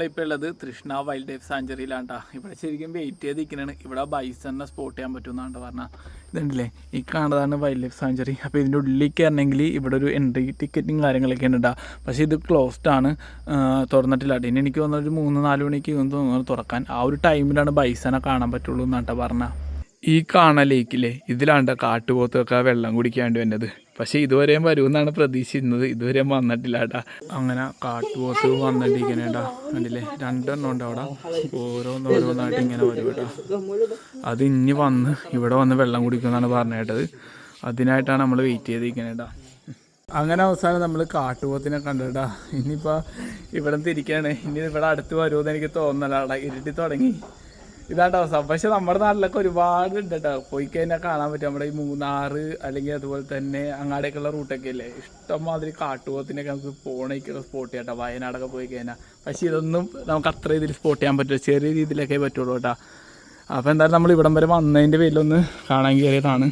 ഇപ്പോൾ ഉള്ളത് തൃഷ്ണ wild life സാഞ്ചുറിയിലാണ്ടാ. ഇവിടെ ശരിക്കും വെയിറ്റ് ചെയ്ത് നിൽക്കുന്നതാണ്. ഇവിടെ ബൈസണിനെ സ്പോട്ട് ചെയ്യാൻ പറ്റുമെന്നാണ് പറഞ്ഞാൽ. ഇതുണ്ടല്ലേ, ഈ കാണുന്നതാണ് വൈൽഡ് ലൈഫ് സാഞ്ചുറി. അപ്പോൾ ഇതിൻ്റെ ഉള്ളിലേക്ക് വരണമെങ്കിൽ ഇവിടെ ഒരു എൻട്രി ടിക്കറ്റും കാര്യങ്ങളൊക്കെ ഉണ്ട്. പക്ഷേ ഇത് ക്ലോസ്ഡ് ആണ്, തുറന്നിട്ടില്ല. ഇനി എനിക്ക് തോന്നുന്നത് ഒരു 3-4 മണിക്ക് തോന്നുന്നു തുറക്കാൻ. ആ ഒരു ടൈമിലാണ് ബൈസനെ കാണാൻ പറ്റുള്ളൂ എന്നാട്ടാ പറഞ്ഞാൽ. ഈ കാണാൻ ലേക്കില്ലേ, ഇതിലാണ്ട കാട്ടുപോത്തൊക്കെ വെള്ളം കുടിക്കാണ്ട് വന്നത്. പക്ഷേ ഇതുവരെയും വരുമെന്നാണ് പ്രതീക്ഷിക്കുന്നത്. ഇതുവരെയും വന്നിട്ടില്ല കേട്ടാ. അങ്ങനെ കാട്ടുപോത്ത് വന്നിട്ടിരിക്കണേട്ടാ. കണ്ടില്ലേ, 2 എണ്ണം ഉണ്ട് അവിടെ. ഓരോന്നോരോന്നായിട്ട് ഇങ്ങനെ വരും കേട്ടോ. അത് ഇനി വന്ന് ഇവിടെ വന്ന് വെള്ളം കുടിക്കുമെന്നാണ് പറഞ്ഞു കേട്ടത്. അതിനായിട്ടാണ് നമ്മൾ വെയിറ്റ് ചെയ്തിരിക്കണേട്ടാ. അങ്ങനെ അവസാനം നമ്മൾ കാട്ടുപോത്തിനെ കണ്ടിട്ടാ. ഇനിയിപ്പോൾ ഇവിടെ തിരിക്കുകയാണ്. ഇനി ഇവിടെ അടുത്ത് വരുമെന്ന് എനിക്ക് തോന്നലാടാ. ഇരുട്ടി തുടങ്ങി. ഇതാണ്ട അവസ്ഥ. പക്ഷെ നമ്മുടെ നാട്ടിലൊക്കെ ഒരുപാട് ഉണ്ട് കേട്ടോ. പോയി കഴിഞ്ഞാൽ കാണാൻ പറ്റും. നമ്മുടെ ഈ മൂന്നാറ് അല്ലെങ്കിൽ അതുപോലെ തന്നെ അങ്ങാടേക്കുള്ള റൂട്ടൊക്കെ അല്ലേ, ഇഷ്ടംമാതിരി കാട്ടുപോത്തിനൊക്കെ നമുക്ക് പോണേക്കുള്ള സ്പോട്ട് ചെയ്യാം കേട്ടോ, വയനാടൊക്കെ പോയി കഴിഞ്ഞാൽ. പക്ഷേ ഇതൊന്നും നമുക്ക് അത്ര രീതിയിൽ സ്പോട്ട് ചെയ്യാൻ പറ്റില്ല, ചെറിയ രീതിയിലൊക്കെ പറ്റുള്ളൂ കേട്ടോ. അപ്പോൾ എന്തായാലും നമ്മൾ ഇവിടം വരെ വന്നതിൻ്റെ പേരിലൊന്ന് കാണാൻ കയറിയതാണ്.